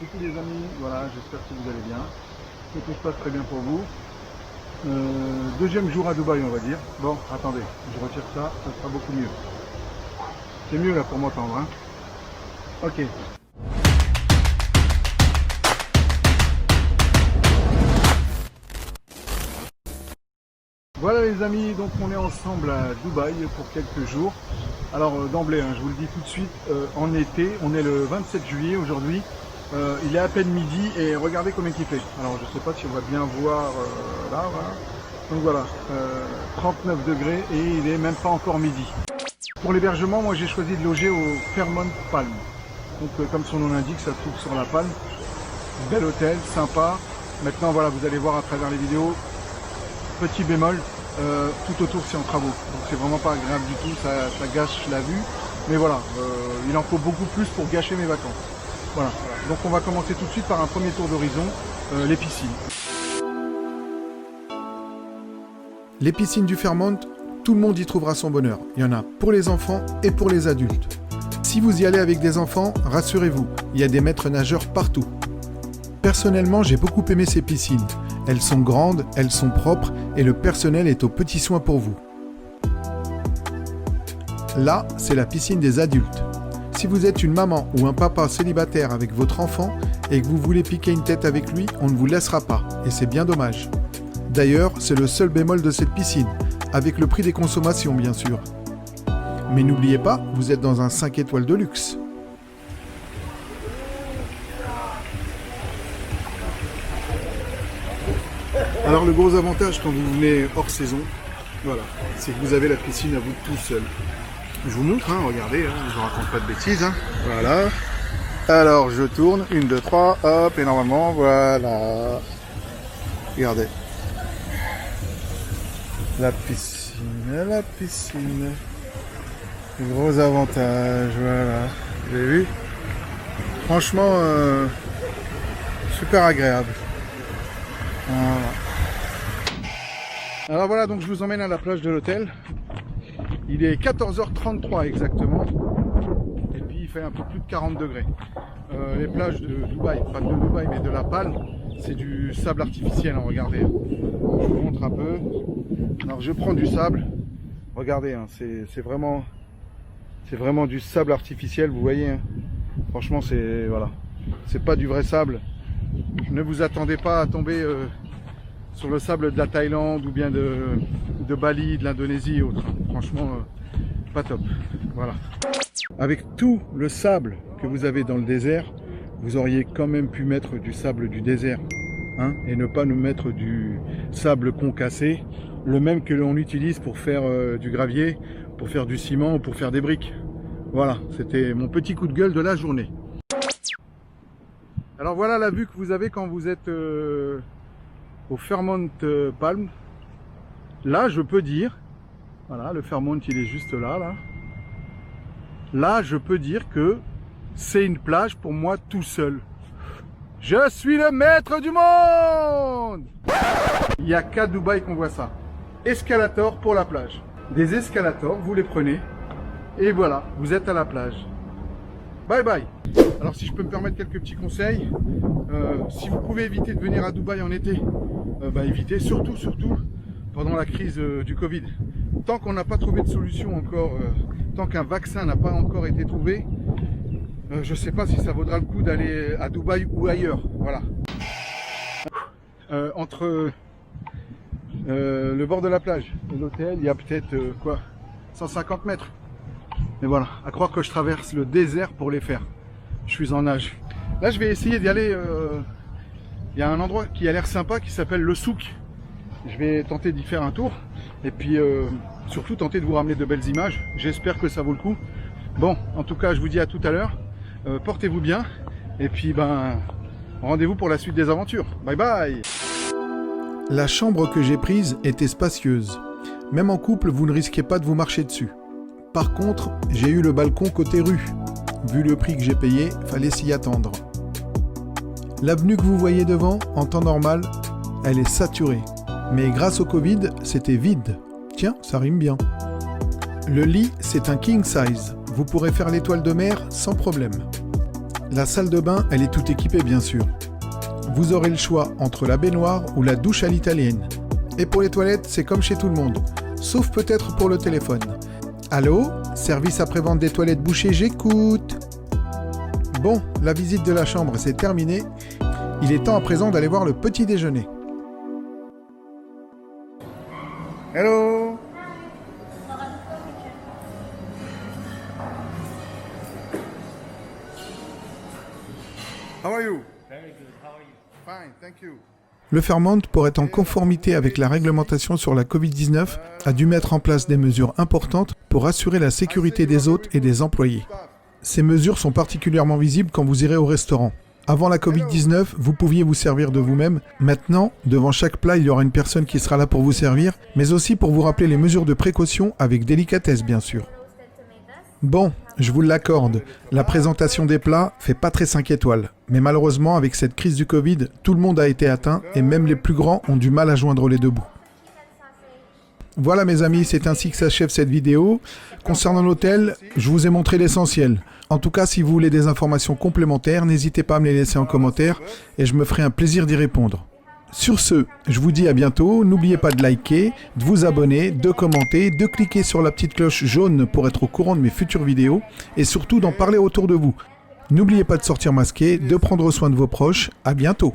Coucou les amis, voilà, j'espère que vous allez bien, que tout se passe très bien pour vous. Deuxième jour à Dubaï, on va dire. Bon, attendez, je retire ça, ça sera beaucoup mieux. C'est mieux là pour m'entendre, hein. Ok. Voilà les amis, donc on est ensemble à Dubaï pour quelques jours. Alors d'emblée, hein, je vous le dis tout de suite, en été, on est le 27 juillet aujourd'hui. Il est à peine midi et regardez combien il fait. Alors je ne sais pas si on va bien voir là, voilà. Donc voilà, 39 degrés et il est même pas encore midi. Pour l'hébergement, moi j'ai choisi de loger au Fairmont Palm. Donc comme son nom l'indique, ça se trouve sur la Palme. Bel hôtel, sympa. Maintenant voilà, vous allez voir à travers les vidéos. Petit bémol, tout autour c'est en travaux. Donc c'est vraiment pas agréable du tout, ça gâche la vue. Mais voilà, il en faut beaucoup plus pour gâcher mes vacances. Voilà. Donc on va commencer tout de suite par un premier tour d'horizon, les piscines. Les piscines du Fairmont, tout le monde y trouvera son bonheur. Il y en a pour les enfants et pour les adultes. Si vous y allez avec des enfants, rassurez-vous, il y a des maîtres nageurs partout. Personnellement, j'ai beaucoup aimé ces piscines. Elles sont grandes, elles sont propres et le personnel est aux petits soins pour vous. Là, c'est la piscine des adultes. Si vous êtes une maman ou un papa célibataire avec votre enfant et que vous voulez piquer une tête avec lui, on ne vous laissera pas, et c'est bien dommage. D'ailleurs, c'est le seul bémol de cette piscine, avec le prix des consommations bien sûr. Mais n'oubliez pas, vous êtes dans un 5 étoiles de luxe. Alors le gros avantage quand vous venez hors saison, voilà, c'est que vous avez la piscine à vous tout seul. Je vous montre, hein, regardez, hein, je ne raconte pas de bêtises. Hein. Voilà. Alors je tourne, 1, 2, 3, hop, et normalement, voilà. Regardez. La piscine. Le gros avantage, voilà. Vous avez vu? Franchement, super agréable. Voilà. Alors voilà, donc je vous emmène à la plage de l'hôtel. Il est 14h33 exactement. Et puis il fait un peu plus de 40 degrés. Les plages de Dubaï, pas de Dubaï mais de la Palme, c'est du sable artificiel, hein, regardez. Je vous montre un peu. Alors je prends du sable. Regardez, hein, c'est vraiment du sable artificiel, vous voyez. Hein. Franchement, c'est voilà, c'est pas du vrai sable. Ne vous attendez pas à tomber sur le sable de la Thaïlande ou bien de Bali, de l'Indonésie et autres. Franchement, pas top. Voilà. Avec tout le sable que vous avez dans le désert, vous auriez quand même pu mettre du sable du désert. Hein, et ne pas nous mettre du sable concassé, le même que l'on utilise pour faire du gravier, pour faire du ciment ou pour faire des briques. Voilà, c'était mon petit coup de gueule de la journée. Alors voilà la vue que vous avez quand vous êtes au Fairmont Palm. Là, je peux dire, voilà, le Fairmont, il est juste là, là. Là, je peux dire que c'est une plage pour moi tout seul. Je suis le maître du monde! Il n'y a qu'à Dubaï qu'on voit ça. Escalator pour la plage. Des escalators, vous les prenez. Et voilà, vous êtes à la plage. Bye bye. Alors si je peux me permettre quelques petits conseils, si vous pouvez éviter de venir à Dubaï en été, évitez, surtout pendant la crise du Covid. Tant qu'on n'a pas trouvé de solution encore, tant qu'un vaccin n'a pas encore été trouvé, je ne sais pas si ça vaudra le coup d'aller à Dubaï ou ailleurs. Voilà. Entre le bord de la plage et l'hôtel, il y a peut-être 150 mètres. Mais voilà, à croire que je traverse le désert pour les faire. Je suis en nage. Là, je vais essayer d'y aller. Il y a un endroit qui a l'air sympa qui s'appelle le Souk. Je vais tenter d'y faire un tour. Et puis, surtout, tenter de vous ramener de belles images. J'espère que ça vaut le coup. Bon, en tout cas, je vous dis à tout à l'heure. Portez-vous bien. Et puis, rendez-vous pour la suite des aventures. Bye bye! La chambre que j'ai prise était spacieuse. Même en couple, vous ne risquez pas de vous marcher dessus. Par contre, j'ai eu le balcon côté rue. Vu le prix que j'ai payé, fallait s'y attendre. L'avenue que vous voyez devant, en temps normal, elle est saturée. Mais grâce au Covid, c'était vide. Tiens, ça rime bien. Le lit, c'est un king size. Vous pourrez faire l'étoile de mer sans problème. La salle de bain, elle est toute équipée bien sûr. Vous aurez le choix entre la baignoire ou la douche à l'italienne. Et pour les toilettes, c'est comme chez tout le monde, sauf peut-être pour le téléphone. Allô? Service après-vente des toilettes bouchées, j'écoute. Bon, la visite de la chambre, c'est terminé. Il est temps à présent d'aller voir le petit déjeuner. Hello. How are you? Very good. How are you? Fine, thank you. Le Fairmont, pour être en conformité avec la réglementation sur la Covid-19, a dû mettre en place des mesures importantes pour assurer la sécurité des hôtes et des employés. Ces mesures sont particulièrement visibles quand vous irez au restaurant. Avant la Covid-19, vous pouviez vous servir de vous-même. Maintenant, devant chaque plat, il y aura une personne qui sera là pour vous servir, mais aussi pour vous rappeler les mesures de précaution avec délicatesse, bien sûr. Bon, je vous l'accorde, la présentation des plats fait pas très 5 étoiles. Mais malheureusement, avec cette crise du Covid, tout le monde a été atteint et même les plus grands ont du mal à joindre les deux bouts. Voilà mes amis, c'est ainsi que s'achève cette vidéo. Concernant l'hôtel, je vous ai montré l'essentiel. En tout cas, si vous voulez des informations complémentaires, n'hésitez pas à me les laisser en commentaire et je me ferai un plaisir d'y répondre. Sur ce, je vous dis à bientôt. N'oubliez pas de liker, de vous abonner, de commenter, de cliquer sur la petite cloche jaune pour être au courant de mes futures vidéos et surtout d'en parler autour de vous. N'oubliez pas de sortir masqué, de prendre soin de vos proches. À bientôt.